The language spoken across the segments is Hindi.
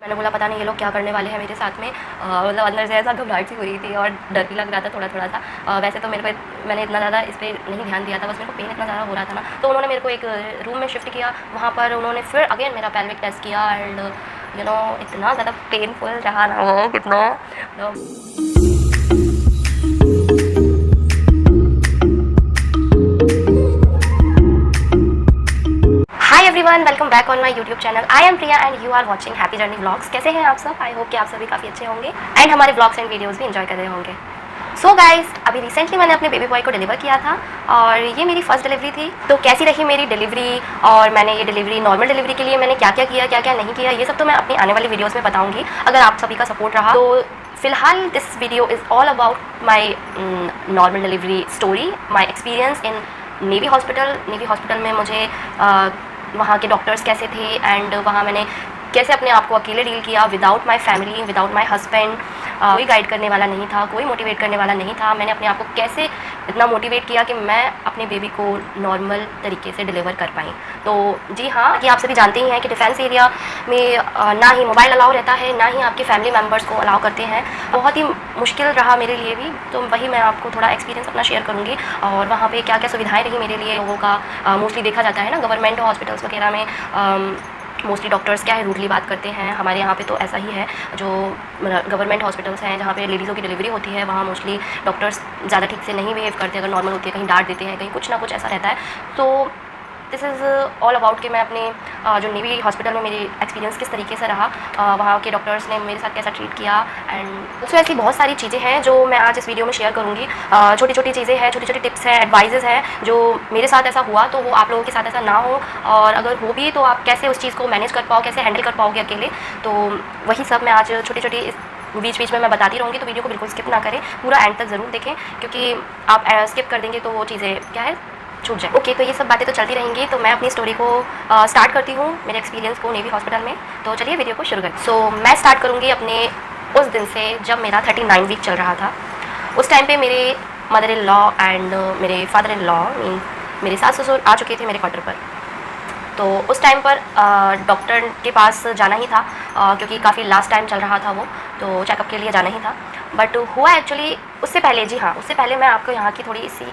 मैंने बोला पता नहीं ये लोग क्या करने वाले हैं मेरे साथ में। मतलब अंदर से ऐसा घबराहट सी हो रही थी और डर भी लग रहा था थोड़ा थोड़ा सा। वैसे तो मैंने इतना ज़्यादा इस पर नहीं ध्यान दिया था, बस मेरे को पेन इतना ज़्यादा हो रहा था ना, तो उन्होंने मेरे को एक रूम में शिफ्ट किया। वहाँ पर उन्होंने फिर अगेन मेरा पेल्विक टेस्ट किया एंड इतना ज़्यादा पेनफुल रहा ना वो, कितना hi everyone, welcome back on my YouTube channel. I am Priya and you are watching happy journey vlogs. कैसे हैं आप सब? आई होप कि आप सभी काफ़ी अच्छे होंगे एंड हमारे व्लॉग्स एंड वीडियोस भी एंजॉय कर रहे होंगे। सो गाइस, अभी रिसेंटली मैंने अपने बेबी बॉय को डिलीवर किया था और ये मेरी फर्स्ट डिलीवरी थी। तो कैसी रही मेरी डिलीवरी और मैंने ये डिलीवरी नॉर्मल डिलीवरी के लिए मैंने क्या क्या किया, क्या क्या नहीं किया, ये सब तो मैं अपनी आने वाली वीडियोज़ में बताऊँगी अगर आप सभी का सपोर्ट रहा तो। फिलहाल this video is all about my normal delivery story, my experience in navy hospital में मुझे वहाँ के डॉक्टर्स कैसे थे एंड वहाँ मैंने कैसे अपने आप को अकेले डील किया without my family, without my husband. कोई गाइड करने वाला नहीं था, कोई मोटिवेट करने वाला नहीं था। मैंने अपने आप को कैसे इतना मोटिवेट किया कि मैं अपने बेबी को नॉर्मल तरीके से डिलीवर कर पाई। तो जी हाँ, कि आप सभी जानते ही हैं कि डिफेंस एरिया में ना ही मोबाइल अलाउ रहता है, ना ही आपके फैमिली मेम्बर्स को अलाउ करते हैं। बहुत ही मुश्किल रहा मेरे लिए भी, तो वही मैं आपको थोड़ा एक्सपीरियंस अपना शेयर करूँगी और वहाँ पे क्या क्या सुविधाएं रही मेरे लिए। लोगों का मोस्टली देखा जाता है ना गवर्नमेंट हॉस्पिटल्स वगैरह में मोस्टली डॉक्टर्स क्या है रूडली बात करते हैं। हमारे यहाँ पे तो ऐसा ही है, जो गवर्नमेंट हॉस्पिटल्स हैं जहाँ पे लेडीज़ों की डिलीवरी होती है वहाँ मोस्टली डॉक्टर्स ज़्यादा ठीक से नहीं बिहेव करते। अगर नॉर्मल होती है कहीं डांट देते हैं, कहीं कुछ ना कुछ ऐसा रहता है। तो दिस इज़ ऑल अबाउट कि मैं अपने जो नेवी हॉस्पिटल में मेरी एक्सपीरियंस किस तरीके से रहा, वहाँ के डॉक्टर्स ने मेरे साथ कैसा ट्रीट किया एंड सो ऐसी बहुत सारी चीज़ें हैं जो मैं आज इस वीडियो में शेयर करूँगी। छोटी छोटी चीज़ें हैं, छोटी छोटी टिप्स हैं, एडवाइजेज़ हैं जो मेरे साथ ऐसा हुआ तो वो आप लोगों के साथ ऐसा ना हो, और अगर हो भी तो आप कैसे उस चीज़ को मैनेज कर पाओ, कैसे हैंडल कर पाओगे अकेले। तो वही सब मैं आज छोटी छोटी बीच बीच में मैं बताती रहूँगी। तो वीडियो को बिल्कुल स्किप ना करें, पूरा एंड तक ज़रूर देखें, क्योंकि आप स्किप कर देंगे तो वो चीज़ें क्या है छूट जाए। ओके, तो ये सब बातें तो चलती रहेंगी। तो मैं अपनी स्टोरी को स्टार्ट करती हूँ, मेरे एक्सपीरियंस को नेवी हॉस्पिटल में। तो चलिए वीडियो को शुरू करें। सो मैं स्टार्ट करूँगी अपने उस दिन से जब मेरा 39 वीक चल रहा था। उस टाइम पे मेरे मदर इन लॉ एंड मेरे फादर इन लॉ मीन मेरे सास ससुर आ चुके थे मेरे क्वार्टर पर। तो उस टाइम पर डॉक्टर के पास जाना ही था, क्योंकि काफ़ी लास्ट टाइम चल रहा था वो, तो चेकअप के लिए जाना ही था। बट हुआ एक्चुअली उससे पहले, जी हाँ, उससे पहले मैं आपको यहाँ की थोड़ी सी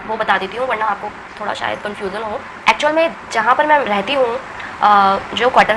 वो बता देती हूँ, वरना आपको थोड़ा शायद कन्फ्यूज़न हो। एक्चुअल में जहाँ पर मैं रहती हूँ, जो क्वार्टर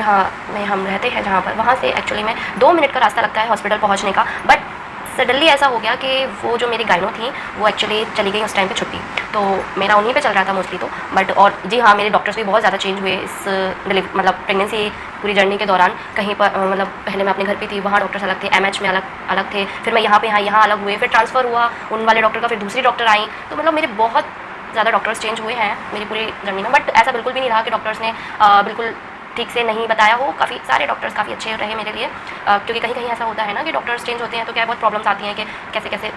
में हम रहते हैं जहाँ पर, वहाँ से एक्चुअली में 2 मिनट का रास्ता लगता है हॉस्पिटल पहुँचने का। बट सडनली ऐसा हो गया कि वो जो मेरी गाइनो थी वो एक्चुअली चली गई उस टाइम पे छुट्टी। तो मेरा उन्हीं पे चल रहा था मोस्टली तो। बट और जी हाँ, मेरे डॉक्टर्स भी बहुत ज़्यादा चेंज हुए इस मतलब प्रेगनेंसी पूरी जर्नी के दौरान। कहीं पर मतलब पहले मैं अपने घर पे थी, वहाँ डॉक्टर्स अलग थे, एमएच में अलग थे, फिर मैं यहाँ पे यहाँ अलग हुए, फिर ट्रांसफ़र हुआ उन वाले डॉक्टर का, फिर दूसरी डॉक्टर आई। तो मतलब मेरे बहुत ज़्यादा डॉक्टर्स चेंज हुए हैं मेरी पूरी जर्नी में। बट ऐसा बिल्कुल भी नहीं रहा कि डॉक्टर्स ने बिल्कुल ठीक से नहीं बताया हो। काफ़ी सारे डॉक्टर्स काफ़ी अच्छे रहे मेरे लिए, क्योंकि कहीं कहीं ऐसा होता है ना कि डॉक्टर्स चेंज होते हैं तो क्या बहुत प्रॉब्लम्स आती हैं कि कैसे कैसे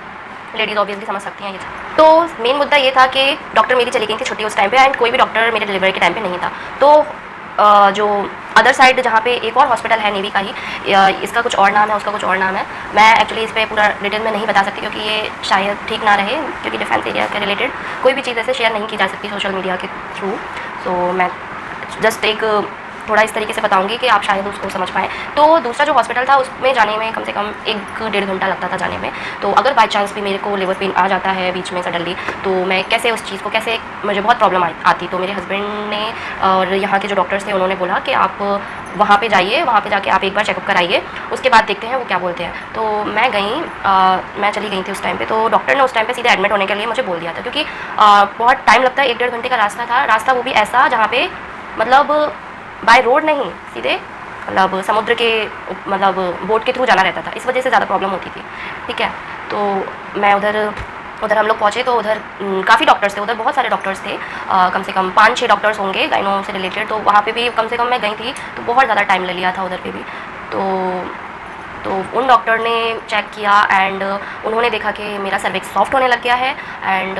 लेडीज़ ऑब्वियसली समझ सकती हैं ये। तो मेन मुद्दा ये था कि डॉक्टर मेरी चली गई थी छुट्टी उस टाइम पे एंड कोई भी डॉक्टर मेरे डिलीवरी के टाइम पे नहीं था। तो जो अदर साइड जहाँ पे एक और हॉस्पिटल है नेवी का ही, इसका कुछ और नाम है, उसका कुछ और नाम है। मैं एक्चुअली इस पर पूरा डिटेल में नहीं बता सकती, क्योंकि ये शायद ठीक ना रहे, क्योंकि डिफेंस एरिया के रिलेटेड कोई भी चीज़ ऐसे शेयर नहीं की जा सकती सोशल मीडिया के थ्रू। सो मैं जस्ट एक थोड़ा इस तरीके से बताऊंगी कि आप शायद उसको समझ पाएँ। तो दूसरा जो हॉस्पिटल था उसमें जाने में कम से कम 1-1.5 घंटा लगता था जाने में। तो अगर बाई चांस भी मेरे को लेबर पेन आ जाता है बीच में सडनली, तो मैं कैसे उस चीज़ को कैसे, मुझे बहुत प्रॉब्लम आती। तो मेरे हस्बैंड ने और यहाँ के जो डॉक्टर्स थे उन्होंने बोला कि आप वहाँ पे जाइए, वहाँ पे जाके आप एक बार चेकअप कराइए, उसके बाद देखते हैं वो क्या बोलते हैं। तो मैं मैं चली गई थी उस टाइम पे। तो डॉक्टर ने उस टाइम पे सीधे एडमिट होने के लिए मुझे बोल दिया था, क्योंकि बहुत टाइम लगता है, 1-1.5 घंटे का रास्ता था। रास्ता वो भी ऐसा जहाँ पे मतलब बाय रोड नहीं, सीधे मतलब समुद्र के मतलब बोट के थ्रू जाना रहता था, इस वजह से ज़्यादा प्रॉब्लम होती थी। ठीक है, तो मैं उधर हम लोग पहुँचे तो उधर काफ़ी डॉक्टर्स थे, उधर बहुत सारे डॉक्टर्स थे, कम से कम 5-6 डॉक्टर्स होंगे गाइनो से रिलेटेड। तो वहाँ पे भी कम से कम मैं गई थी तो बहुत ज़्यादा टाइम ले लिया था उधर पे भी। तो उन डॉक्टर ने चेक किया एंड उन्होंने देखा कि मेरा सर्विक्स सॉफ्ट होने लग गया है एंड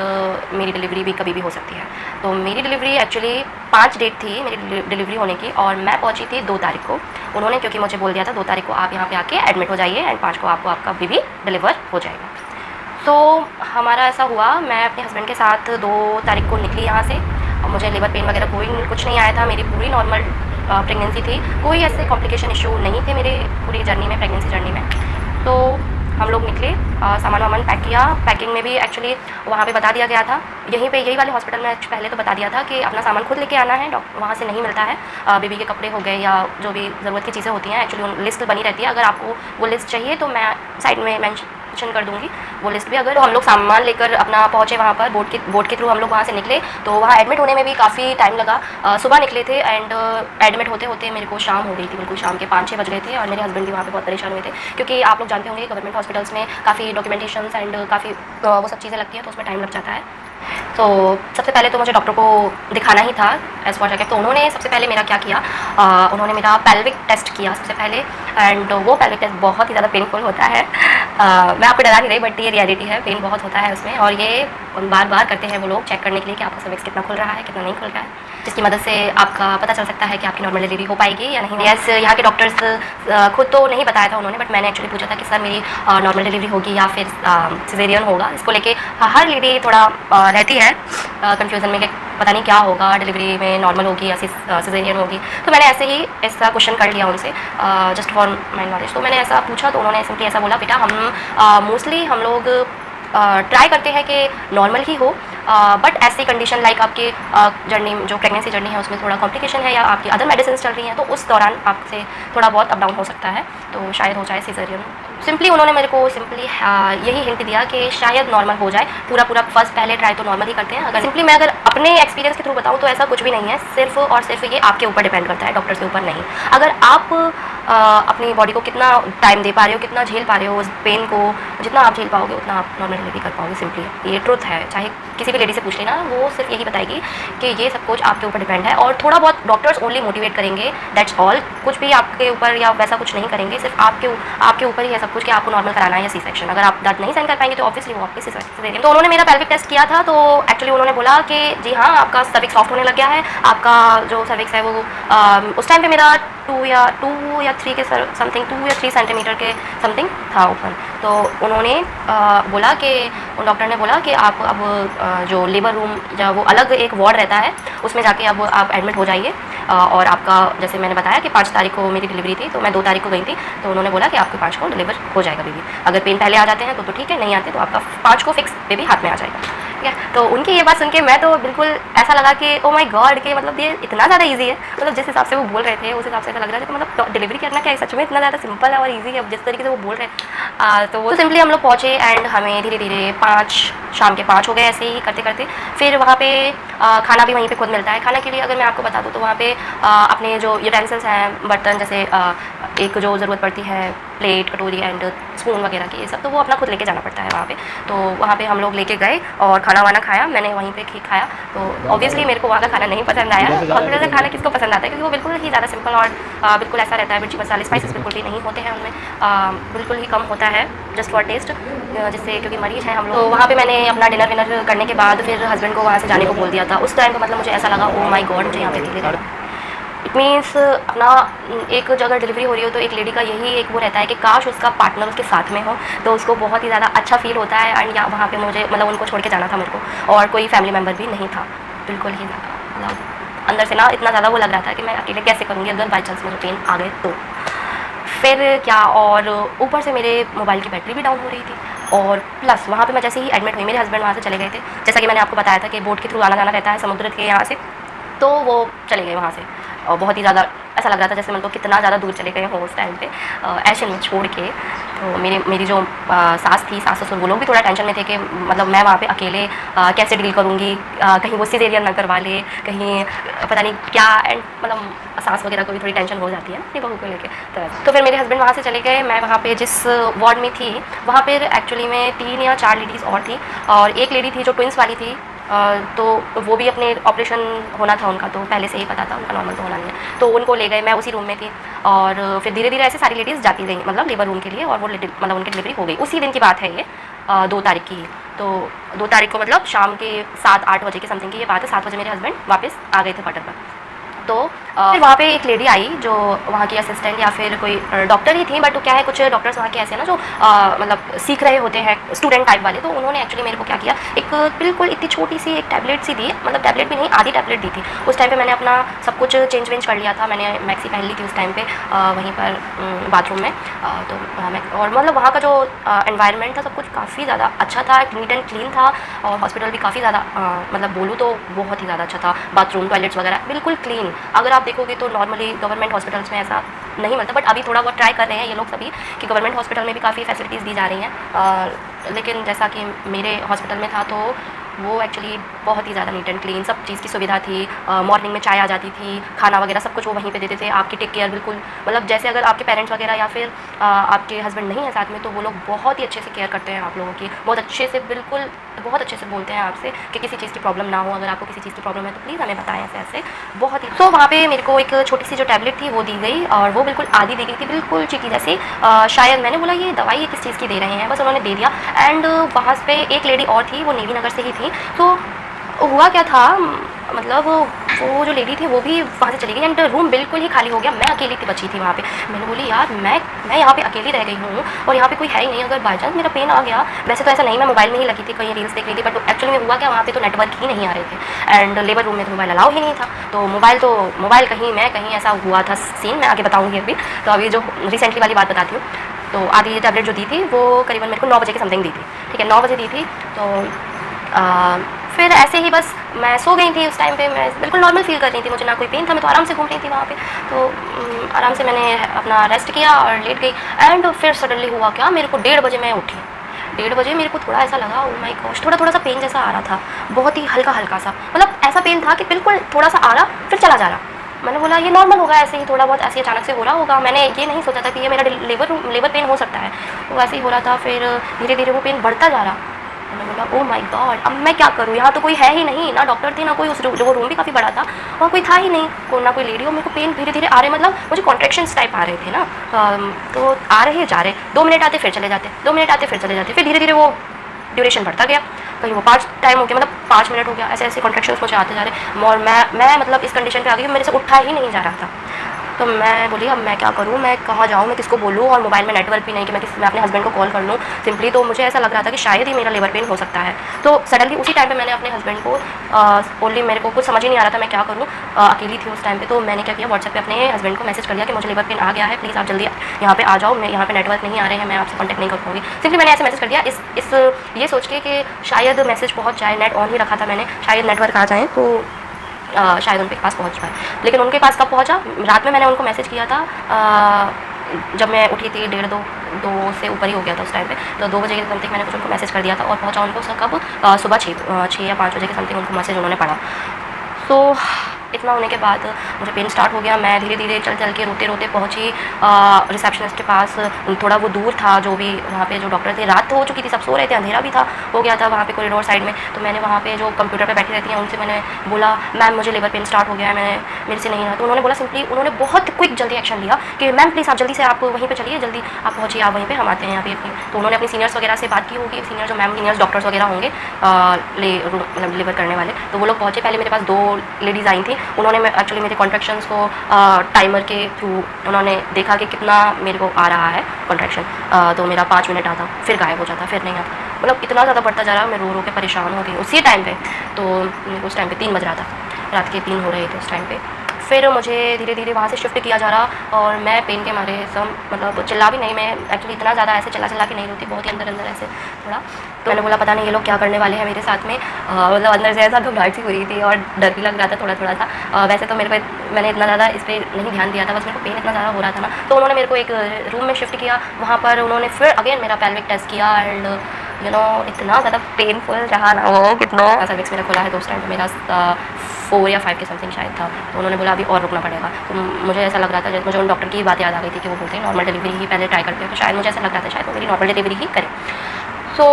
मेरी डिलीवरी भी कभी भी हो सकती है। तो मेरी डिलीवरी एक्चुअली 5 डेट थी मेरी डिलीवरी होने की, और मैं पहुंची थी 2 तारीख को। उन्होंने क्योंकि मुझे बोल दिया था 2 तारीख को आप यहाँ पे आके एडमिट हो जाइए एंड 5 को आपका बेबी डिलीवर हो जाएगा। तो हमारा ऐसा हुआ, मैं अपने हस्बैंड के साथ 2 तारीख को निकली यहाँ से, और मुझे लेबर पेन वगैरह कुछ नहीं आया था। मेरी पूरी नॉर्मल प्रेगनेंसी थी, कोई ऐसे कॉम्प्लिकेशन इशू नहीं थे मेरे पूरी जर्नी में, प्रेगनेंसी जर्नी में। तो हम लोग निकले, सामान वामान पैक किया। पैकिंग में भी एक्चुअली वहाँ पे बता दिया गया था, यहीं पे यही वाले हॉस्पिटल में पहले तो बता दिया था कि अपना सामान खुद लेके आना है, वहाँ से नहीं मिलता है। बेबी के कपड़े हो गए या जो भी ज़रूरत की चीज़ें होती हैं, एक्चुअली लिस्ट बनी रहती है। अगर आपको वो लिस्ट चाहिए तो मैं साइड में मेंशन कर दूँगी वो लिस्ट भी। अगर हम लोग सामान लेकर अपना पहुँचे वहाँ पर, बोट के थ्रू हम लोग वहाँ से निकले। तो वहाँ एडमिट होने में भी काफ़ी टाइम लगा। सुबह निकले थे एंड एडमिट होते होते मेरे को शाम हो गई थी, बिल्कुल शाम के 5-6 बज गए थे। और मेरे हस्बैंड भी वहाँ पे बहुत परेशान हुए थे, क्योंकि आप लोग जानते होंगे गवर्नमेंट हॉस्पिटल्स में काफ़ी डॉक्यूमेंटेशंस एंड काफ़ी वो सब चीज़ें लगती हैं, तो उसमें टाइम लग जाता है। तो सबसे पहले तो मुझे डॉक्टर को दिखाना ही था एज फॉर चेकअप। तो उन्होंने सबसे पहले मेरा क्या किया, उन्होंने मेरा पेल्विक टेस्ट किया सबसे पहले। एंड वो पेल्विक टेस्ट बहुत ही ज़्यादा पेनफुल होता है। मैं आपको डरा नहीं रही, बट ये रियलिटी है, पेन बहुत होता है उसमें। और ये बार बार करते हैं वो लोग चेक करने के लिए कि आपका सर्विक्स कितना खुल रहा है, कितना नहीं खुल रहा है, जिसकी मदद से आपका पता चल सकता है कि आपकी नॉर्मल डिलीवरी हो पाएगी या नहीं। यस, यहाँ के डॉक्टर्स खुद तो नहीं बताया था उन्होंने, बट मैंने एक्चुअली पूछा था कि सर मेरी नॉर्मल डिलीवरी होगी या फिर सिजेरियन होगा। इसको लेके हर लेडी थोड़ा रहती है कन्फ्यूज़न में कि पता नहीं क्या होगा, डिलीवरी में नॉर्मल होगी या सिजेरियन होगी। तो मैंने ऐसे ही ऐसा क्वेश्चन कर लिया उनसे, जस्ट फॉर माई नॉलेज। तो मैंने ऐसा पूछा तो उन्होंने सिंपली ऐसा बोला, बेटा हम मोस्टली हम लोग ट्राई करते हैं कि नॉर्मल ही हो, बट ऐसी कंडीशन लाइक आपकी जर्नी जो प्रेगनेंसी जर्नी है उसमें थोड़ा कॉम्प्लिकेशन है या आपकी अदर मेडिसिन चल रही हैं, तो उस दौरान आपसे थोड़ा बहुत अप डाउन हो सकता है, तो शायद हो जाए सिजेरियन। सिंपली उन्होंने मेरे को सिंपली यही हिंट दिया कि शायद नॉर्मल हो जाए। पूरा फर्स्ट पहले ट्राई तो नॉर्मल ही करते हैं। अगर सिंपली मैं अगर अपने एक्सपीरियंस के थ्रू बताऊँ तो ऐसा कुछ भी नहीं है, सिर्फ और सिर्फ ये आपके ऊपर डिपेंड करता है, डॉक्टर्स के ऊपर नहीं। अगर आप अपनी बॉडी को कितना टाइम दे पा रहे हो, कितना झेल पा रहे हो उस पेन को, जितना आप झेल पाओगे उतना आप नॉर्मल डिलीवरी कर पाओगे। सिंपली ये ट्रुथ है, चाहे किसी भी लेडी से पूछ लेना, वो सिर्फ यही बताएगी कि ये सब कुछ आपके ऊपर डिपेंड है। और थोड़ा बहुत डॉक्टर्स ओनली मोटिवेट करेंगे, दैट्स ऑल। कुछ भी आपके ऊपर या वैसा कुछ नहीं करेंगे, सिर्फ आपके ऊपर ही है सब कुछ कि आपको नॉर्मल कराना है या सी सेक्शन। अगर आप दर्द नहीं सहन कर पाएंगे तो ऑब्वियसली वो आपके सी सेक्शन देंगे। तो उन्होंने मेरा पेल्विक टेस्ट किया था, तो एक्चुअली उन्होंने बोला कि जी हाँ, आपका सर्विक्स सॉफ्ट होने लग गया है। आपका जो सर्विक्स है वो उस टाइम पे मेरा 2 या 3 के समथिंग 2 या 3 सेंटीमीटर के समथिंग था ओपन। तो उन्होंने बोला कि उन डॉक्टर ने बोला कि आप अब जो लेबर रूम या वो अलग एक वार्ड रहता है उसमें जाके अब आप एडमिट हो जाइए। और आपका जैसे मैंने बताया कि 5 तारीख को मेरी डिलीवरी थी, तो मैं 2 तारीख को गई थी। तो उन्होंने बोला कि आपके 5 को डिलीवर हो जाएगा बेबी। अगर पेन पहले आ जाते हैं तो ठीक है, नहीं आते तो आपका 5 को फिक्स बेबी हाथ में आ जाएगा। ठीक है, तो उनकी ये बात सुन के मैं तो बिल्कुल ऐसा लगा कि ओ माय गॉड, कि मतलब ये इतना ज़्यादा इजी है। मतलब जिस हिसाब से वो बोल रहे थे उस हिसाब से ऐसा लग रहा था कि मतलब डिलीवरी करना क्या है, सच में इतना ज़्यादा सिंपल है और ईजी है जिस तरीके से वो बोल रहे हैं। तो वो सिंपली हम लोग पहुँचे एंड हमें धीरे धीरे शाम के 5 हो गए ऐसे ही करते करते। फिर वहाँ पे खाना भी वहीं पे खुद मिलता है। खाने के लिए अगर मैं आपको बता दूँ तो वहाँ पे अपने जो यूटेंसिल्स हैं, बर्तन, जैसे एक जो ज़रूरत पड़ती है प्लेट, कटोरी एंड स्पून वगैरह की, ये सब तो वो अपना खुद लेके जाना पड़ता है वहाँ पे। तो वहाँ पे हम लोग लेके गए और खाना वाना खाया, मैंने वहीं पे खाया। तो ऑब्वियसली मेरे को वहाँ का खाना नहीं पसंद आया। हॉस्पिटल का खाना किसको पसंद आता है, क्योंकि वो बिल्कुल ही ज़्यादा सिंपल और बिल्कुल ऐसा रहता है, मिर्ची मसाले स्पाइसेस बिल्कुल भी नहीं होते हैं उनमें, बिल्कुल ही कम होता है जस्ट फॉर टेस्ट, जिससे क्योंकि मरीज हैं हम लोग। तो वहाँ पे मैंने अपना डिनर विनर करने के बाद फिर हस्बैंड को वहाँ से जाने को बोल दिया था। उस टाइम पर मतलब मुझे ऐसा लगा ओ माय गॉड, मुझे यहाँ पे अकेले रहना। इट मीन्स अपना एक जगह डिलीवरी हो रही हो तो एक लेडी का यही एक वो रहता है कि काश उसका पार्टनर उसके साथ में हो, तो उसको बहुत ही ज़्यादा अच्छा फील होता है। एंड वहाँ पे मुझे मतलब उनको छोड़ के जाना था मेरे को, और कोई फैमिली मेम्बर भी नहीं था, बिल्कुल ही मतलब अंदर से ना इतना ज़्यादा वो लग रहा था कि मैं अकेले कैसे करूँगी अगर बाई चांस मुझे पेन आ गए तो। फिर क्या, और ऊपर से मेरे मोबाइल की बैटरी भी डाउन हो रही थी, और प्लस वहाँ पे मैं जैसे ही एडमिट हुई मेरे हस्बैंड वहाँ से चले गए थे। जैसा कि मैंने आपको बताया था कि बोट के थ्रू आना जाना रहता है समुद्र के यहाँ से, तो वो चले गए वहाँ से। और बहुत ही ज़्यादा ऐसा लग रहा था जैसे मतलब कितना ज़्यादा दूर चले गए हों उस टाइम पे एशियन में छोड़ के। तो मेरी जो सास ससुर, वो लोग भी थोड़ा टेंशन में थे कि मतलब मैं वहाँ पे अकेले कैसे डील करूँगी, कहीं वो सिजेरियन ना करवा ले, कहीं पता नहीं क्या। एंड मतलब सास वगैरह को भी थोड़ी टेंशन हो जाती है अपनी बहू को लेके। तो फिर मेरे हस्बैंड वहाँ से चले गए। मैं वहाँ पे जिस वार्ड में थी वहाँ पर एक्चुअली में 3 या 4 लेडीज़ और थी, और एक लेडी थी जो ट्विंस वाली थी। तो वो भी अपने ऑपरेशन होना था उनका, तो पहले से ही पता था उनका नॉर्मल तो होना नहीं है, तो उनको ले गए। मैं उसी रूम में थी, और फिर धीरे धीरे ऐसे सारी लेडीज़ जाती गई मतलब लेबर रूम के लिए, और वो मतलब उनकी डिलीवरी हो गई। उसी दिन की बात है ये, 2 तारीख की। तो 2 तारीख को मतलब शाम के 7-8 बजे के समथिंग की ये बात है। 7 बजे मेरे हस्बैंड वापस आ गए थे क्वार्टर पर। तो फिर वहाँ पे एक लेडी आई जो वहाँ की असिस्टेंट या फिर कोई डॉक्टर ही थी, बट क्या है कुछ डॉक्टर्स वहाँ के ऐसे हैं ना जो मतलब सीख रहे होते हैं स्टूडेंट टाइप वाले, तो उन्होंने एक्चुअली मेरे को क्या किया, एक बिल्कुल इतनी छोटी सी एक टैबलेट सी दी, मतलब टैबलेट भी नहीं, आधी टैबलेट दी थी। उस टाइम पे मैंने अपना सब कुछ चेंज वेंज कर लिया था, मैंने मैक्सी पहन ली थी उस टाइम पे वहीं पर बाथरूम में। तो और मतलब वहाँ का जो एनवायरनमेंट था सब कुछ काफ़ी ज़्यादा अच्छा था, नीट एंड क्लीन था, और हॉस्पिटल भी काफ़ी ज़्यादा मतलब बोलूँ तो बहुत ही ज़्यादा अच्छा था। बाथरूम टॉयलेट्स वगैरह बिल्कुल क्लीन। अगर आप देखोगे तो नॉर्मली गवर्नमेंट हॉस्पिटल्स में ऐसा नहीं मिलता, बट अभी थोड़ा बहुत ट्राई कर रहे हैं ये लोग सभी कि गवर्नमेंट हॉस्पिटल में भी काफ़ी फैसिलिटीज़ दी जा रही हैं। लेकिन जैसा कि मेरे हॉस्पिटल में था तो वो एक्चुअली बहुत ही ज़्यादा नीट एंड क्लीन, सब चीज़ की सुविधा थी। मॉर्निंग में चाय आ जाती थी, खाना वगैरह सब कुछ वो वहीं पे देते थे। आपकी टेक केयर बिल्कुल, मतलब जैसे अगर आपके पेरेंट्स वगैरह या फिर आपके हस्बैंड नहीं है साथ में तो वो लोग बहुत ही अच्छे से केयर करते हैं आप लोगों की, बहुत अच्छे से, बिल्कुल बहुत अच्छे से बोलते हैं आपसे कि किसी चीज़ की प्रॉब्लम ना हो। अगर आपको किसी चीज़ की प्रॉब्लम है तो प्लीज़ हमें बताएं ऐसे ऐसे, बहुत ही। तो वहाँ पे मेरे को एक छोटी सी जो टैबलेट थी वो दी गई, और वो बिल्कुल आधी दी गई थी, बिल्कुल चीटी जैसे। शायद मैंने बोला ये दवाई किस चीज़ की दे रहे हैं, बस उन्होंने दे दिया। एंड वहाँ पे एक लेडी और थी, वो नेवी नगर से ही थी। तो हुआ क्या था, मतलब वो जो लेडी थी वो भी वहाँ से चली गई एंड रूम बिल्कुल ही खाली हो गया। मैं अकेली थी, बची थी वहाँ पे। मैंने बोली यार मैं यहाँ पे अकेली रह गई हूँ और यहाँ पे कोई है ही नहीं, अगर बाई चांस मेरा पेन आ गया। वैसे तो ऐसा नहीं, मैं मोबाइल में ही लगी थी, कहीं रील्स देख रही थी, बट एक्चुअली में हुआ क्या, वहाँ पे तो नेटवर्क ही नहीं आ रहे थे एंड लेबर रूम में तो मोबाइल अलाउ ही नहीं था। तो मोबाइल कहीं मैं कहीं ऐसा हुआ था सीन, मैं आगे बताऊँगी अभी। तो अभी जो रिसेंटली वाली बात बताती हूँ, तो आधी ये टैबलेट जो दी थी वो करीबन मेरे को 9 बजे के समथिंग दी थी, ठीक है, 9 बजे दी थी। तो फिर ऐसे ही बस मैं सो गई थी उस टाइम पे, मैं बिल्कुल नॉर्मल फील कर रही थी, मुझे ना कोई पेन था, मैं तो आराम से घूम रही थी वहाँ पे। तो आराम से मैंने अपना रेस्ट किया और लेट गई। एंड फिर सडनली हुआ क्या, मेरे को 1:30 बजे मैं उठी। 1:30 बजे मेरे को थोड़ा ऐसा लगा, ओ माय गॉश, थोड़ा सा पेन जैसा आ रहा था, बहुत ही हल्का सा, मतलब ऐसा पेन था कि बिल्कुल थोड़ा सा आ रहा फिर चला जा रहा। मैंने बोला ये नॉर्मल होगा, ऐसे ही थोड़ा बहुत ऐसे अचानक से हो रहा होगा। मैंने ये नहीं सोचा था कि ये मेरा लेबर पेन हो सकता है, तो वैसे ही हो रहा था। फिर धीरे धीरे वो पेन बढ़ता जा रहा। मैंने बोला ओ माय गॉड, अब मैं क्या करूँ, यहाँ तो कोई है ही नहीं, ना डॉक्टर थे ना कोई, उस जो वो रूम भी काफ़ी बड़ा था, वहाँ कोई था ही नहीं, ना कोई लेडी। और मेरे को पेन धीरे धीरे आ रहे, मतलब मुझे कॉन्ट्रैक्शंस टाइप आ रहे थे ना, तो आ रहे जा रहे, 2 मिनट आते फिर चले जाते, 2 मिनट आते फिर चले जाते, फिर धीरे धीरे वो ड्यूरेशन बढ़ता गया, कहीं वो 5 टाइम हो गया, मतलब 5 मिनट हो गया, ऐसे ऐसे कॉन्ट्रैक्शंस मुझे आते जा रहे। और मैं मतलब इस कंडीशन पे आ गई कि मेरे से उठा ही नहीं जा रहा था। तो मैं बोली अब मैं क्या करूँ, मैं कहाँ जाऊँ, मैं किसको बोलूँ, और मोबाइल में नेटवर्क भी नहीं कि मैं अपने हस्बैंड को कॉल कर लूँ सिंपली। तो मुझे ऐसा लग रहा था कि शायद ही मेरा लेबर पेन हो सकता है। तो सडनली उसी टाइम पे मैंने अपने हस्बैंड को ओनली, मेरे को कुछ समझ ही नहीं आ रहा था मैं क्या करूँ, अकेली थी उस टाइम पे। तो मैंने क्या किया, व्हाट्सएप पे अपने हस्बैंड को मैसेज कर दिया कि मुझे लेबर पेन आ गया है, प्लीज़ आप जल्दी यहाँ पे आ जाओ, मैं यहाँ पे नेटवर्क नहीं आ रहे हैं, मैं आपसे कॉन्टैक्ट नहीं कर पाऊँगी। सिंपली मैंने ऐसे मैसेज कर दिया, इस ये सोच के कि शायद मैसेज पहुँच जाए, नेट ऑन ही रखा था मैंने, शायद नेटवर्क आ जाए तो शायद उनके पास पहुंच पाए। लेकिन उनके पास कब पहुंचा, रात में मैंने उनको मैसेज किया था, जब मैं उठी थी 1:30-2 से ऊपर ही हो गया था उस टाइम पे। तो 2 बजे के समथिंग मैंने कुछ उनको मैसेज कर दिया था, और पहुंचा उनको कब, सुबह 6 या 5 बजे के समथिंग उनको मैसेज उन्होंने पढ़ा। तो इतना होने के बाद मुझे पेन स्टार्ट हो गया। मैं धीरे धीरे चल के रोते रोते पहुंची रिसेप्शनिस्ट के पास। थोड़ा वो दूर था, जो भी वहाँ पे जो डॉक्टर थे, रात हो चुकी थी, सब सो रहे थे, अंधेरा भी था, हो गया था वहाँ पे कॉरिडोर साइड में। तो मैंने वहाँ पे जो कंप्यूटर पे बैठी रहती हैं उनसे मैंने बोला मैम मुझे लेबर पेन स्टार्ट हो गया है, मेरे से नहीं रहा। तो उन्होंने बोला सिंपली, उन्होंने बहुत क्विक जल्दी एक्शन लिया कि मैम प्लीज़ आप जल्दी से आप वहीं पर चलिए, जल्दी आप पहुँचिए, आप वहीं पर, हम आते हैं यहाँ पे। तो उन्होंने अपनी सीनियर्स वगैरह से बात की होगी, सीनियर जो मैम सीनियर्स डॉक्टर्स वगैरह होंगे मतलब लेबर करने वाले, तो वो लोग पहुँचे। पहले मेरे पास 2 लेडीज़ आई थी, उन्होंने एक्चुअली मेरे कॉन्ट्रैक्शंस को टाइमर के थ्रू उन्होंने देखा कि कितना मेरे को आ रहा है कॉन्ट्रैक्शन। तो मेरा 5 मिनट आता, फिर गायब हो जाता, फिर नहीं आता, मतलब इतना ज़्यादा बढ़ता जा रहा, मैं रो रो के परेशान हो गई उसी टाइम पे। तो मेरे को उस टाइम पे 3 बज रहा था, रात के 3 हो रहे थे उस टाइम पे। फिर मुझे धीरे धीरे वहाँ से शिफ्ट किया जा रहा, और मैं पेन के मारे सब मतलब चिल्ला भी नहीं, मैं एक्चुअली इतना ज़्यादा ऐसे चिल्ला के नहीं रोती, बहुत ही अंदर ऐसे थोड़ा। तो मैंने बोला पता नहीं ये लोग क्या करने वाले हैं मेरे साथ में, मतलब अंदर से ऐसा घबराहट सी हो रही थी और डर भी लग रहा था थोड़ा सा। वैसे तो मैंने इतना ज़्यादा इस पर नहीं ध्यान दिया था, बस मेरे को पेन इतना ज़्यादा हो रहा था ना। तो उन्होंने मेरे को एक रूम में शिफ्ट किया, वहाँ पर उन्होंने फिर अगेन मेरा पेल्विक टेस्ट किया, एंड इतना ज़्यादा पेनफुल रहा ना वो, कितना सर्विक्स मेरा खुला है। तो उस टाइम पर मेरा 4 या 5 के समथिंग शायद था। तो उन्होंने बोला अभी और रुकना पड़ेगा। तो मुझे ऐसा लग रहा था, जैसे मुझे उन डॉक्टर की बात याद आ गई थी कि वो बोलते हैं नॉर्मल डिलीवरी ही पहले ट्राई करते हैं, तो शायद मुझे ऐसा लग रहा था शायद वो मेरी नॉर्मल डिलीवरी ही करें। तो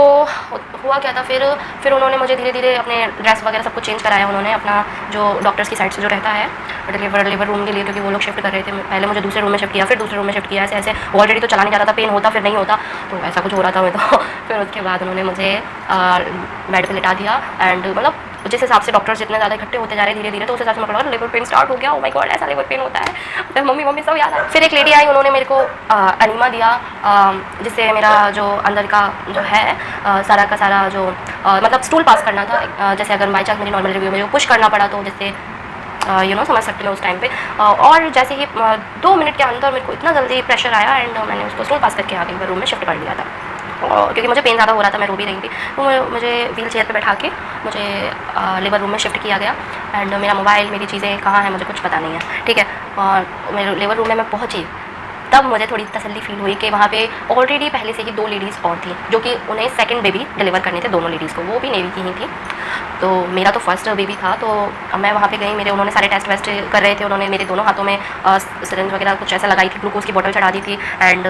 हुआ क्या था, फिर उन्होंने मुझे धीरे धीरे अपने ड्रेस वगैरह सब कुछ चेंज कराया। उन्होंने अपना जो डॉक्टर्स की साइड से जो रहता है लेबर रूम के लिए, क्योंकि वो लोग शिफ्ट कर रहे थे, पहले मुझे दूसरे रूम में शिफ्ट किया, फिर दूसरे रूम में शिफ्ट किया, ऐसे ऑलरेडी तो चला नहीं जा रहा था, पेन होता फिर नहीं होता, तो ऐसा कुछ हो रहा था मैं तो। फिर उसके बाद उन्होंने मुझे बेड पे लिटा दिया, एंड मतलब जिस हिसाब से डॉक्टर्स जितने ज़्यादा इकट्ठे होते जा रहे हैं धीरे धीरे, तो उस हिसाब से मैं पड़ा लेबर पेन स्टार्ट हो गया। ओ माय गॉड, ऐसा लेबर पेन होता है, फिर मम्मी सब याद आया। फिर एक लेडी आई, उन्होंने मेरे को अनीमा दिया, जिससे मेरा जो अंदर का जो है सारा का सारा जो मतलब स्टूल पास करना था, जैसे अगर बाई चांस मेरी नॉर्मल रिव्यू में पुश करना पड़ा तो जिससे समझ सकते हैं उस टाइम पे। और जैसे ही 2 मिनट के अंदर मेरे को इतना जल्दी प्रेशर आया एंड मैंने उसको स्टूल पास करके आगे रूम में शिफ्ट कर दिया था। क्योंकि मुझे पेन ज़्यादा हो रहा था, मैं रो भी रही थी, तो मुझे व्हील चेयर पर बैठा के मुझे लेबर रूम में शिफ्ट किया गया। एंड मेरा मोबाइल, मेरी चीज़ें कहाँ हैं मुझे कुछ पता नहीं है, ठीक है। और मेरे लेबर रूम में मैं पहुँची, तब मुझे थोड़ी तसल्ली फील हुई कि वहाँ पे ऑलरेडी पहले से ही 2 लेडीज़ और थी, जो कि उन्हें सेकंड बेबी डिलीवर करने थे, दोनों लेडीज़ को, वो भी नेवी की ही थी। तो मेरा तो फर्स्ट बेबी था, तो मैं वहाँ पे गई, मेरे उन्होंने सारे टेस्ट वेस्ट कर रहे थे, उन्होंने मेरे दोनों हाथों में सिरिंज वगैरह कुछ ऐसा लगाई थी, ग्लूकोज की बोतल चढ़ा दी थी। एंड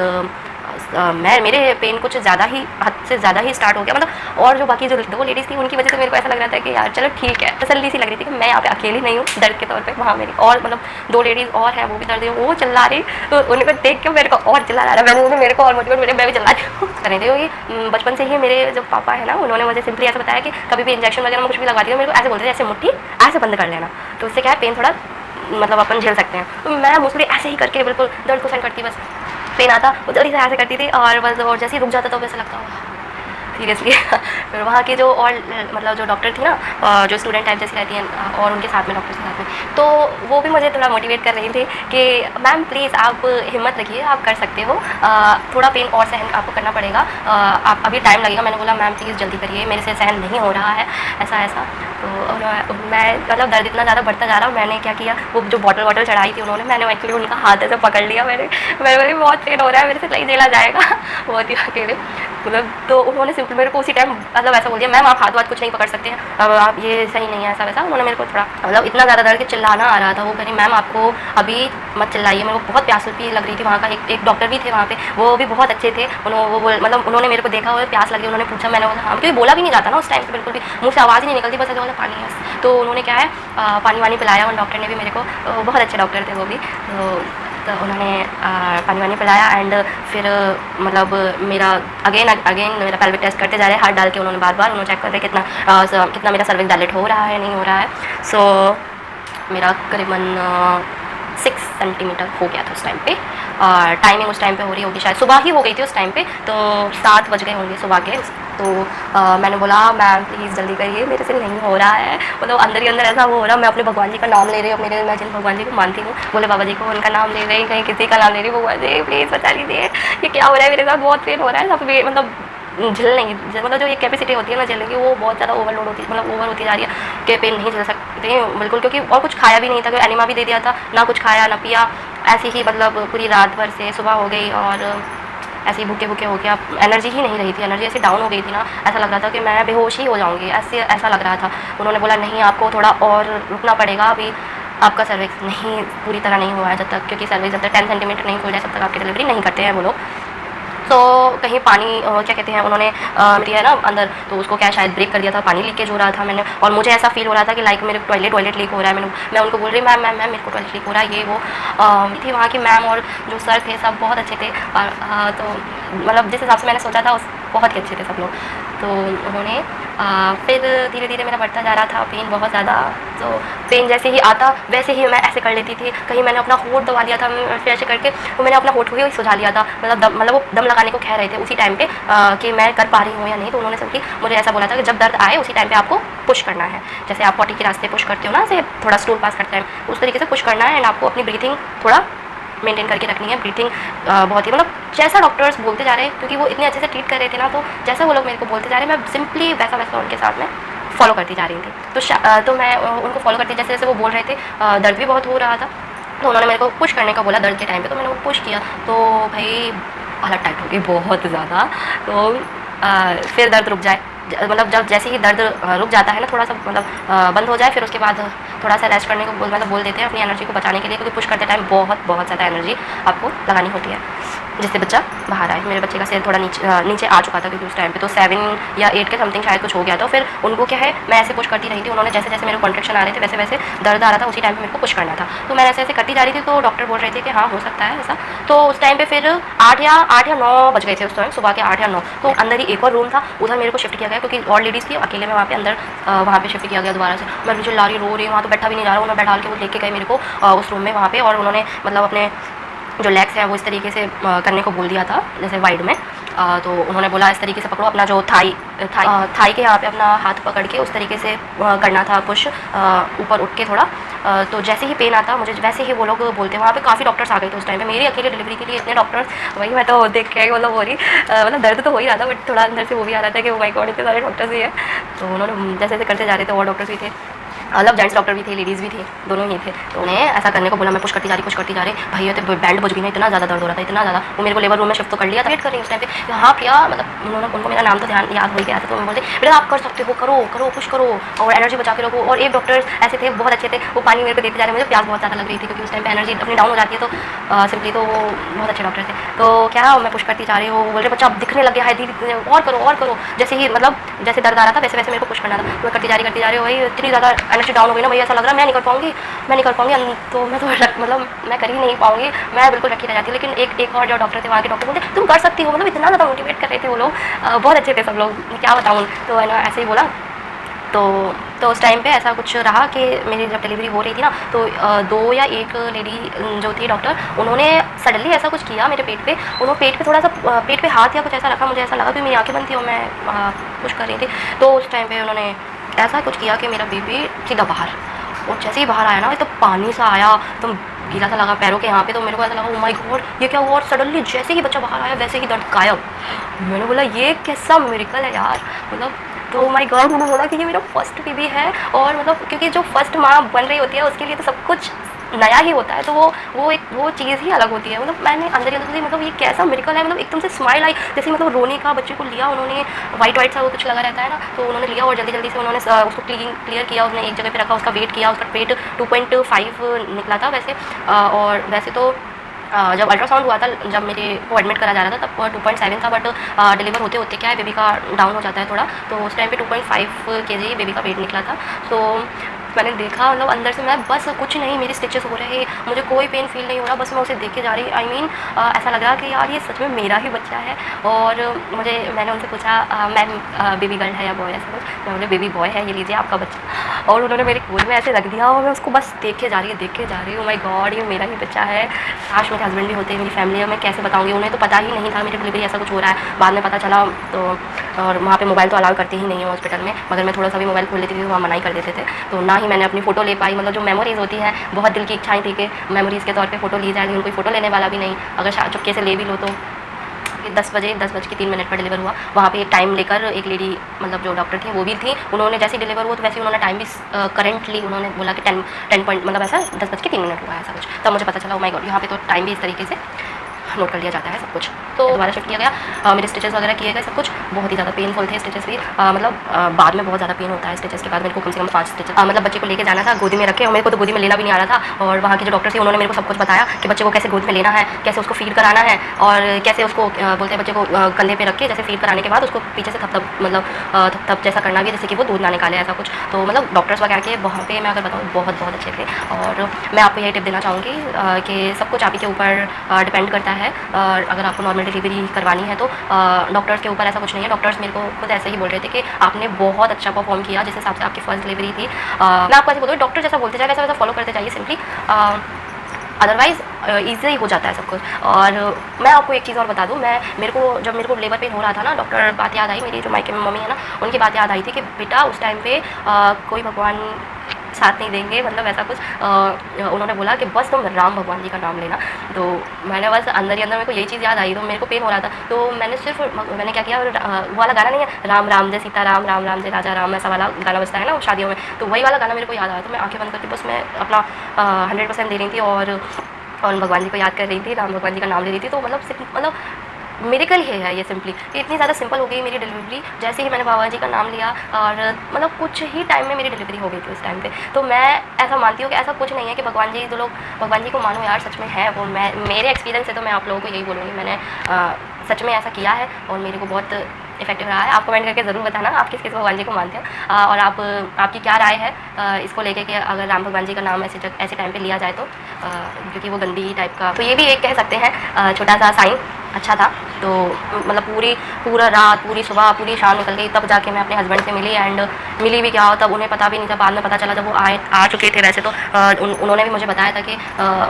मेरे पेन कुछ ज़्यादा ही, हद से ज़्यादा ही स्टार्ट हो गया, मतलब। और जो बाकी जो 2 लेडीज़ थी उनकी वजह से मेरे को ऐसा लग रहा था कि यार चलो ठीक है, तसल्ली सी लग रही थी कि मैं यहाँ पे अकेली नहीं हूँ दर्द के तौर पे। वहाँ मेरी और मतलब 2 लेडीज़ और हैं, वो भी दर्द है, वो चिल्ला रही, तो उनको देख के मेरे को और चिल्ला रहा है, मैंने मेरे को और मोटिवेट, मैं भी चिल्ला रही हूँ कर रही थी। क्योंकि बचपन से ही मेरे जो पापा है ना, उन्होंने मुझे सिंपली ऐसा बताया कि कभी भी इंजेक्शन वगैरह में कुछ भी लगवाती है, मेरे को ऐसे बोलते थे, ऐसे मुट्ठी ऐसे बंद कर लेना, तो उससे क्या है पेन थोड़ा मतलब अपन झेल सकते हैं। तो मैं मोस्टली ऐसे ही करके बिल्कुल दर्द को सहन करती, बस पेन आता वो जल्दी से ऐसे करती थी, और बस और जैसे ही रुक जाता तो वैसा लगता हुआ सीरियसली। फिर वहाँ के जो और मतलब जो डॉक्टर थी ना, जो स्टूडेंट टाइप जैसी रहती हैं और उनके साथ में डॉक्टर के साथ में, तो वो भी मुझे थोड़ा मोटिवेट कर रही थी कि मैम प्लीज़ आप हिम्मत रखिए, आप कर सकते हो, थोड़ा पेन और सहन आपको करना पड़ेगा, आप अभी टाइम लगेगा। मैंने बोला मैम प्लीज़ जल्दी करिए, मेरे से सहन नहीं हो रहा है, ऐसा। तो मैं मतलब दर्द इतना ज़्यादा बढ़ता जा रहा, मैंने क्या किया, वो जो बॉटल चढ़ाई थी उन्होंने, मैंने एक्चुअली उनका हाथ ऐसे पकड़ लिया, मैंने बोली बहुत पेन हो रहा है, मेरे से नहीं झेला जाएगा बहुत ही अकेले, मतलब। तो उन्होंने सिंपल मेरे को उसी टाइम मतलब ऐसा बोल दिया, मैम आप हाथ कुछ नहीं पकड़ सकते हैं, अब आप ये सही नहीं है, ऐसा वैसा। उन्होंने मेरे को थोड़ा मतलब इतना ज़्यादा दर्द के चिल्लाना आ रहा था, वो कह रही मैम आपको अभी मत चिल्लाइए। मेरे को बहुत प्यास भी लग रही थी, वहाँ का एक डॉक्टर भी थे वहाँ पे, वो भी बहुत अच्छे थे, मतलब उन्होंने मेरे को देखा हुआ प्यास लगी, उन्होंने पूछा, मैंने बोला हाँ, क्योंकि बोला भी नहीं जाता ना उस टाइम पे, बिल्कुल भी मुँह से आवाज़ ही नहीं निकलती, बस ऐसे बोला पानी है। तो उन्होंने क्या है पानी वानी पिलाया उन डॉक्टर ने भी मेरे को, बहुत अच्छे डॉक्टर थे वो भी। तो उन्होंने पानी वानी पिलाया एंड फिर मतलब मेरा अगेन मेरा पेल्विक टेस्ट करते जा रहे हैं, हाथ डाल के उन्होंने बार उन्होंने चेक कर रहे कितना मेरा सर्विक्स डायलेट हो रहा है, नहीं हो रहा है। सो मेरा करीबन 6 सेंटीमीटर हो गया था उस टाइम पे। टाइमिंग उस टाइम पे हो रही होगी, शायद सुबह ही हो गई थी उस टाइम पे, तो 7 बज गए होंगे सुबह के। तो मैंने बोला मैम प्लीज़ जल्दी करिए, मेरे से नहीं हो रहा है, मतलब अंदर ही अंदर ऐसा वो हो रहा, मैं अपने भगवान जी का नाम ले रही हूँ, मैं जिन भगवान जी को मानती हूँ, बोले बाबा जी को, उनका नाम ले रही, कहीं किसी का नाम ले रही, भगवान जी प्लीज़ बचा लीजिए, ये क्या हो रहा है मेरे साथ, बहुत पेन हो रहा है, सब मतलब झेल नहीं, मतलब जो ये कैपेसिटी होती है ना झेलने की, वो बहुत ज़्यादा ओवरलोड होती है, मतलब ओवर होती जा रही है कि पेन नहीं झेल सकते बिल्कुल। क्योंकि और कुछ खाया भी नहीं था, क्योंकि एनिमा भी दे दिया था, ना कुछ खाया ना पिया, ऐसे ही मतलब पूरी रात भर से सुबह हो गई और ऐसे ही भूखे हो गया, एनर्जी ही नहीं रही थी, एनर्जी ऐसी डाउन हो गई थी ना, ऐसा लग रहा था कि मैं बेहोश ही हो जाऊँगी, ऐसा लग रहा था। उन्होंने बोला नहीं आपको थोड़ा और रुकना पड़ेगा, अभी आपका सर्विक्स नहीं पूरी तरह नहीं हुआ है जब तक, क्योंकि सर्विक्स जब तक 10 सेंटीमीटर नहीं खुल जाए तब तक आपकी डिलीवरी नहीं करते हैं वो लोग। तो कहीं पानी क्या कहते हैं उन्होंने दिया है ना अंदर, तो उसको क्या शायद ब्रेक कर दिया था, पानी लीकेज हो रहा था मैंने, और मुझे ऐसा फील हो रहा था कि लाइक मेरे टॉयलेट लीक हो रहा है। मैं उनको बोल रही मैम मेरे को टॉयलेट लीक हो रहा है, ये वो थी वहाँ की मैम, और जो सर थे सब बहुत अच्छे थे, तो मतलब जिस हिसाब से मैंने सोचा था उस बहुत ही अच्छे थे सब लोग। तो उन्होंने फिर धीरे धीरे मेरा बढ़ता जा रहा था पेन बहुत ज़्यादा, तो पेन जैसे ही आता वैसे ही मैं ऐसे कर लेती थी, कहीं मैंने अपना होठ दबा लिया था, फिर ऐसे करके वो मैंने अपना होठ को ही सुझा लिया था, मतलब वो दम लगाने को कह रहे थे उसी टाइम पे कि मैं कर पा रही हूँ या नहीं। तो उन्होंने सिंपली मुझे ऐसा बोला था कि जब दर्द आए उसी टाइम पे आपको पुश करना है, जैसे आप पॉटी के रास्ते पुश करते हो ना, ऐसे थोड़ा स्टूल पास करते हैं, उस तरीके से पुश करना है, एंड आपको अपनी ब्रीथिंग थोड़ा मेंटेन करके रखनी है। ब्रीथिंग बहुत ही मतलब जैसा डॉक्टर्स बोलते जा रहे हैं, क्योंकि वो इतने अच्छे से ट्रीट कर रहे थे ना, तो जैसा वो लोग मेरे को बोलते जा रहे हैं मैं सिंपली वैसा उनके साथ में फॉलो करती जा रही थी। तो मैं उनको फॉलो करती जैसे जैसे वो बोल रहे थे, दर्द भी बहुत हो रहा था, तो उन्होंने मेरे को पुश करने का बोला दर्द के टाइम पे, तो मैंने वो पुश किया, तो भाई हालत टाइट हो गई बहुत ज़्यादा। तो फिर दर्द रुक जाए, मतलब जब जैसे ही दर्द रुक जाता है ना, थोड़ा सा मतलब बंद हो जाए, फिर उसके बाद थोड़ा सा रेस्ट करने को बोल देते हैं अपनी एनर्जी को बचाने के लिए, क्योंकि पुश करते टाइम बहुत ज़्यादा एनर्जी आपको लगानी होती है। जिससे बच्चा बाहर आए। मेरे बच्चे का सिर थोड़ा नीचे आ चुका था क्योंकि उस टाइम पे तो 7 या 8 के समथिंग शायद कुछ हो गया था। फिर उनको क्या है, मैं ऐसे पुश करती रही थी, उन्होंने जैसे जैसे मेरे कॉन्ट्रेक्शन आ रहे थे वैसे वैसे दर्द आ रहा था, उसी टाइम पे मेरे को पुश करना था। तो मैं ऐसे ऐसे करती जा रही थी, तो डॉक्टर बोल रहे थे कि हाँ हो सकता है ऐसा। तो उस टाइम पे फिर 8 या 9 बज गए थे उस टाइम, सुबह के 8 या 9। तो अंदर ही एक और रूम था, उधर मेरे को शिफ्ट किया गया क्योंकि और लेडीज़ थी, अकेले में वहाँ पे अंदर वहाँ पे शिफ्ट किया गया दोबारा से। मैं बिल्कुल ला रही रो रही, वहाँ तो बैठा भी नहीं जा रहा, उन्होंने बैठा के वो लेके गए मेरे को उस रूम में वहाँ पे, और उन्होंने मतलब अपने जो लेग्स है वो इस तरीके से करने को बोल दिया था, जैसे वाइड में। तो उन्होंने बोला इस तरीके से पकड़ो, अपना जो थाई के यहाँ पे अपना हाथ पकड़ के उस तरीके से करना था पुश, ऊपर उठ के थोड़ा। तो जैसे ही पेन आता मुझे, वैसे ही वो लोग बोलते हैं। वहाँ पे काफ़ी डॉक्टर्स आ गए थे उस टाइम पे, मेरी अकेले डिलीवरी के लिए इतने डॉक्टर्स। वही मैं तो देख के मतलब हो रही, मतलब दर्द तो हो ही रहा था, बट थोड़ा अंदर से वो भी आ रहा था कि ओ माय गॉड इतने सारे डॉक्टर्स ही है। तो उन्होंने जैसे जैसे करते जा रहे थे और डॉक्टर्स भी थे, मतलब जेंट्स डॉक्टर भी थे, लेडीज़ भी थे, दोनों ही थे। तो उन्हें ऐसा करने को बोला, मैं पुश करती जा रही। भैया तो बैंड बज गई ना, इतना ज़्यादा दर्द हो रहा था, इतना ज़्यादा। वो मेरे को लेबर रूम में शिफ्ट तो कर लिया था, वेट कर रही उस टाइम पे। हाँ प्रिया, मतलब उनको मेरा नाम तो ध्यान याद हो गया था, तो मैं बोलते बेटा आप कर सकते हो, करो करो पुश करो और एनर्जी बचा के रखो। और एक डॉक्टर ऐसे थे, बहुत अच्छे थे, वो पानी मेरे को देते जा रहे, मुझे प्यास बहुत ज़्यादा लग रही थी क्योंकि उस टाइम पे एनर्जी अपनी डाउन हो जाती है। तो सिंपली तो वो बहुत अच्छे डॉक्टर थे। तो क्या मैं पुश करती जा रही हूँ, बोल रहे बच्चा अब दिखने लग गया है, धीरे और करो। जैसे ही मतलब जैसे दर्द आ रहा था वैसे वैसे मेरे को पुश करना था। मैं करती जा रही हूँ, भाई इतनी ज़्यादा एनर्जी डाउन हो गई ना भैया, ऐसा लग रहा है मैं नहीं कर पाऊँगी। तो मैं तो मतलब मैं कर ही नहीं पाऊँगी, मैं बिल्कुल रखी रह जाती। लेकिन एक और जो डॉक्टर थे, वहाँ के डॉक्टर बोलते तुम कर सकती हो, मतलब इतना ज़्यादा मोटिवेट कर रहे थे वो लोग, बहुत अच्छे थे सब लोग, क्या बताऊँ। तो है ना, ऐसे ही बोला। तो उस टाइम पे ऐसा कुछ रहा कि मेरी जब डिलीवरी हो रही थी ना, तो 2 या 1 लेडी जो थी डॉक्टर, उन्होंने सडनली ऐसा कुछ किया मेरे पेट पे। उन्होंने पेट पे थोड़ा सा पेट पे हाथ या कुछ ऐसा रखा, मुझे ऐसा लगा कि मेरी आंखें बंद थी और मैं कुछ कर रही थी। तो उस टाइम पे उन्होंने ऐसा कुछ किया कि मेरा बेबी सीधा बाहर, और जैसे ही बाहर आया ना, तो पानी सा आया, तो गीला सा लगा पैरों के यहाँ पे। तो मेरे को ऐसा लगा ओ माय गॉड ये क्या हुआ, और सडनली जैसे ही बच्चा बाहर आया वैसे ही दर्द गायब। मैंने बोला ये कैसा मिरेकल है यार, मतलब। तो माय गॉड, मैंने बोला कि ये मेरा फर्स्ट बेबी है, और मतलब क्योंकि जो फर्स्ट माँ बन रही होती है उसके लिए तो सब कुछ नया ही होता है, तो वो चीज़ ही अलग होती है। मतलब मैंने अंदर ही अंदर से मतलब ये कैसा मिरेकल है, मतलब एकदम से स्माइल आई, जैसे मतलब रोने का बच्चे को लिया उन्होंने, वाइट सा वो कुछ लगा रहता है ना, तो उन्होंने लिया और जल्दी जल्दी से उन्होंने उसको क्लियर किया, उसने एक जगह पे रखा, उसका वेट किया, उसका वेट 2.5 निकला था वैसे। और वैसे तो जब अल्ट्रासाउंड हुआ था, जब मेरे को एडमिट करा जा रहा था, तब 2.7 था, बट डिलीवर होते होते क्या है बेबी का डाउन हो जाता है थोड़ा, तो उस टाइम पे 2.5 kg बेबी का वेट निकला था। तो मैंने देखा, मतलब अंदर से मैं बस कुछ नहीं, मेरे स्टिचेस हो रहे, मुझे कोई पेन फील नहीं हो रहा, बस मैं उसे देख के जा रही। आई मीन ऐसा लग रहा कि यार ये सच में मेरा ही बच्चा है। और मैंने उनसे पूछा मैम बेबी गर्ल है या बॉय, ऐसा कुछ। मैं बोले बेबी बॉय है, ये लीजिए आपका बच्चा। और उन्होंने मेरे गोद में ऐसे रख दिया और मैं उसको बस देखे जा रही हूँ। माय गॉड ये मेरा ही बच्चा है। काश मेरे हस्बैंड भी होते, मेरी फैमिली है, मैं कैसे बताऊँगी उन्हें, तो पता ही नहीं था मेरी डिलीवरी ऐसा कुछ हो रहा है। बाद में पता चला तो, और वहाँ पे मोबाइल तो अलाउ करते ही नहीं है हॉस्पिटल में, मगर मैं थोड़ा सा भी मोबाइल खोल लेती थी तो वहाँ मनाही कर देते थे, तो ना ही मैंने अपनी फ़ोटो ले पाई। मतलब जो मेमोरीज़ होती है, बहुत दिल की इच्छाएं थी कि मेमोरीज़ के तौर पे फ़ोटो ली जाए, लेकिन कोई फ़ोटो लेने वाला भी नहीं। अगर चुपके से ले भी लो तो 10 बज के 3 मिनट पर डिलीवर हुआ। वहाँ पे टाइम लेकर एक लेडी, मतलब जो डॉक्टर थी वो भी थी, उन्होंने जैसे डिलीवर हुआ तो वैसे उन्होंने टाइम भी करेंटली उन्होंने बोला कि 10 पॉइंट मतलब ऐसा 10 बज के 3 मिनट हुआ है ऐसा कुछ। तब मुझे पता चला ओ माय गॉड, यहाँ पे तो टाइम भी इस तरीके से नोट कर लिया जाता है सब कुछ। तो दोबारा शिफ्ट किया गया, मेरे स्टिचेस वगैरह किए गए, सब कुछ बहुत ही ज़्यादा पेनफुल थे स्टिचेस भी। मतलब बाद में बहुत ज़्यादा पेन होता है स्टिचेस के बाद। मेरे को कम से कम 5 स्टिचेस, मतलब बच्चे को लेके जाना था, गोदी में रखे, और मेरे को तो गोदी में लेना भी नहीं आ रहा था। और वहाँ के जो डॉक्टर थे उन्होंने मेरे को सब कुछ बताया कि बच्चे को कैसे गोद में लेना है, कैसे उसको फीड कराना है, और कैसे उसको बोलते हैं बच्चे को कंधे पे रख के जैसे फीड कराने के बाद उसको पीछे से थप जैसा करना भी है, जैसे कि वो दूध ना निकाले, ऐसा कुछ। तो मतलब डॉक्टर्स वगैरह के वहाँ पे मैं अगर बताऊँ बहुत अच्छे थे। और मैं आपको यही टिप देना चाहूँगी कि सब कुछ आप ही के ऊपर डिपेंड करता है। और अगर आपको नॉर्मल डिलीवरी करवानी है तो डॉक्टर्स के ऊपर ऐसा कुछ नहीं है। डॉक्टर्स मेरे को खुद ऐसे ही बोल रहे थे कि आपने बहुत अच्छा परफॉर्म किया जिस हिसाब से आपकी फर्स्ट डिलीवरी थी। मैं आपको ऐसे बोलूँ, डॉक्टर जैसा बोलते जाए वैसा फॉलो करते जाइए सिंपली, अदरवाइज़ ईजी हो जाता है सब कुछ। और मैं आपको एक चीज़ और बता दूँ, जब मेरे को लेबर पेन हो रहा था ना, डॉक्टर बात याद आई, मेरी जो मायके में मम्मी है ना, उनकी बात याद आई थी कि बेटा उस टाइम पे कोई भगवान साथ नहीं देंगे, मतलब ऐसा कुछ। उन्होंने बोला कि बस तुम राम भगवान जी का नाम लेना। तो मैंने बस अंदर ही अंदर मेरे को यही चीज़ याद आई, तो मेरे को पेन हो रहा था, तो मैंने क्या किया, वो वाला गाना नहीं है राम राम जय सीता राम, राम राम जय राजा राम, ऐसा वाला गाना बजता है ना शादियों में, तो वही वाला गाना मेरे को याद आया। तो मैं आंखें बंद करके बस मैं अपना 100% दे रही थी और भगवान जी को याद कर रही थी, राम भगवान जी का नाम ले रही थी। तो मतलब मिरेकल है ये सिंपली, कि इतनी ज़्यादा सिंपल हो गई मेरी डिलीवरी। जैसे ही मैंने बाबा जी का नाम लिया और मतलब कुछ ही टाइम में मेरी डिलीवरी हो गई थी उस टाइम पे। तो मैं ऐसा मानती हूँ कि ऐसा कुछ नहीं है कि भगवान जी, जो लोग भगवान जी को मानो यार सच में है वो, मैं मेरे एक्सपीरियंस से तो मैं आप लोगों को यही बोलूँगी, मैंने सच में ऐसा किया है और मेरे को बहुत इफेक्टिव रहा है। आप कमेंट करके ज़रूर बताना आप किस भगवान जी को मानते हो, और आपकी क्या राय है इसको लेके कि अगर राम भगवान जी का नाम ऐसे टाइम पे लिया जाए तो, क्योंकि वो गंदी टाइप का, तो ये भी एक कह सकते हैं छोटा सा साइन अच्छा था। तो मतलब पूरा रात, पूरी सुबह, पूरी शाम निकल गई, तब जाके मैं अपने हस्बैंड से मिली। एंड मिली भी क्या, तब उन्हें पता भी नहीं था, बाद में पता चला जब वो आ चुके थे। वैसे तो उन्होंने भी मुझे बताया था कि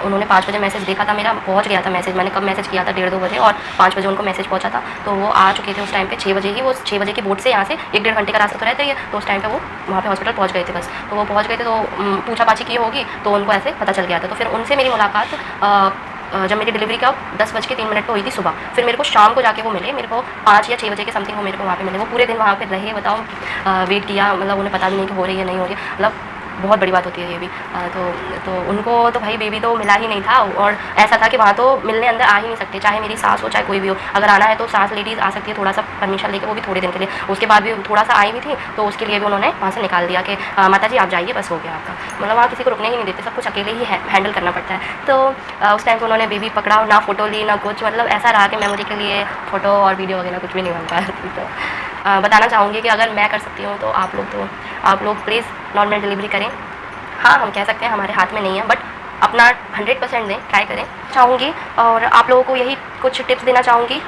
उन्होंने 5 बजे मैसेज देखा था मेरा, पहुंच गया था मैसेज, मैंने कब मैसेज किया था 1:30-2 बजे, और 5 बजे उनको मैसेज पहुंचा था। तो वो आ चुके थे उस टाइम पे 6 बजे ही, वो 6 बजे की बोट से यहाँ से 1-1.5 घंटे का रास्ता तो रहता ही है, तो उस टाइम पे वो वहाँ पे हॉस्पिटल पहुँच गए थे बस। तो वो पहुँच गए थे, तो पूछा पाछी की होगी, तो उनको ऐसे पता चल गया था। तो फिर उनसे मेरी मुलाकात जब मेरी डिलीवरी का 10:03 पे हुई थी सुबह, फिर मेरे को शाम को जाके वो मिले, मेरे को 5 या 6 बजे के समथिंग वो मेरे को वहाँ पे मिले। वो पूरे दिन वहाँ पे रहे, बताओ वेट किया, मतलब उन्हें पता भी नहीं कि हो रही है नहीं हो रही है, मतलब बहुत बड़ी बात होती है ये भी। तो उनको तो भाई बेबी तो मिला ही नहीं था, और ऐसा था कि वहाँ तो मिलने अंदर आ ही नहीं सकते, चाहे मेरी सास हो चाहे कोई भी हो। अगर आना है तो सास लेडीज़ आ सकती है थोड़ा सा परमिशन लेके, वो भी थोड़े दिन के लिए। उसके बाद भी थोड़ा सा आई भी थी, तो उसके लिए भी उन्होंने वहाँ से निकाल दिया कि माता जी आप जाइए, बस हो गया आपका। मतलब वहाँ किसी को रुकने ही नहीं देते, सब कुछ अकेले ही हैंडल करना पड़ता है। तो उस टाइम पर उन्होंने बेबी पकड़ा, ना फ़ोटो ली ना कुछ, मतलब ऐसा रहा कि मेमोरी के लिए फ़ोटो और वीडियो वगैरह कुछ भी नहीं बन पाया। तो बताना चाहूँगी कि अगर मैं कर सकती हूँ तो आप लोग प्लीज़ नॉर्मल डिलीवरी करें। हाँ, हम कह सकते हैं हमारे हाथ में नहीं है, बट अपना 100% दें, ट्राई करें चाहूँगी। और आप लोगों को यही कुछ टिप्स देना चाहूँगी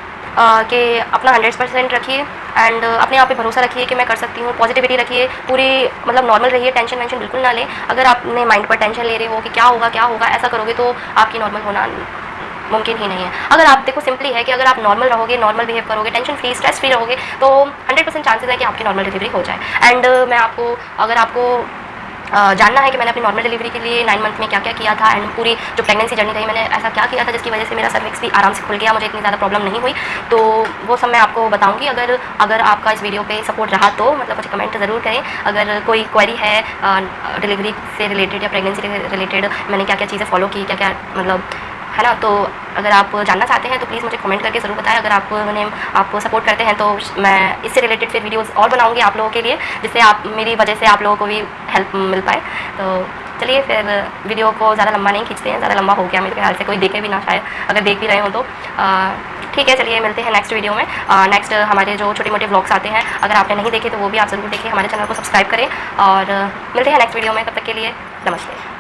कि अपना 100% रखिए, एंड अपने आप पे भरोसा रखिए कि मैं कर सकती हूँ। पॉजिटिविटी रखिए, पूरी मतलब नॉर्मल रहिए, टेंशन वेंशन बिल्कुल ना लें। अगर आपने माइंड पर टेंशन ले रहे हो कि क्या होगा ऐसा करोगे, तो आपकी नॉर्मल होना मुमकिन ही नहीं है। अगर आप देखो सिंपली है कि अगर आप नॉर्मल रहोगे, नॉर्मल बिहेव करोगे, टेंशन फ्री, स्ट्रेस फ्री रहोगे, तो 100% चांसेस है कि आपकी नॉर्मल डिलीवरी हो जाए। एंड मैं अगर आपको जानना है कि मैंने अपनी नॉर्मल डिलीवरी के लिए 9 मंथ में क्या क्या किया था, एंड पूरी जो प्रेगनेंसी जर्नी रही मैंने ऐसा क्या किया था जिसकी वजह से मेरा सर्विक्स भी आराम से खुल गया, मुझे इतनी ज़्यादा प्रॉब्लम नहीं हुई, तो वो सब मैं आपको बताऊंगी। अगर आपका इस वीडियो पे सपोर्ट रहा तो मतलब मुझे कमेंट ज़रूर करें। अगर कोई क्वेरी है डिलीवरी से रिलेटेड या प्रेगनेंसी से रिलेटेड, मैंने क्या क्या चीज़ें फॉलो की, क्या क्या मतलब है ना, तो अगर आप जानना चाहते हैं तो प्लीज़ मुझे कमेंट करके ज़रूर बताएं। अगर आप सपोर्ट करते हैं तो मैं इससे रिलेटेड फिर वीडियोस और बनाऊंगी आप लोगों के लिए, जिससे मेरी वजह से आप लोगों को भी हेल्प मिल पाए। तो चलिए फिर वीडियो को ज़्यादा लंबा नहीं खींचते हैं, ज़्यादा लंबा हो गया मेरे ख्याल से, कोई देखे भी ना शायद, अगर देख भी रहे हो तो ठीक है। चलिए मिलते हैं नेक्स्ट वीडियो में। नेक्स्ट हमारे जो छोटे मोटे व्लॉग्स आते हैं, अगर आपने नहीं देखे तो वो भी आप ज़रूर देखिए, हमारे चैनल को सब्सक्राइब करें, और मिलते हैं नेक्स्ट वीडियो में। तब तक के लिए नमस्ते।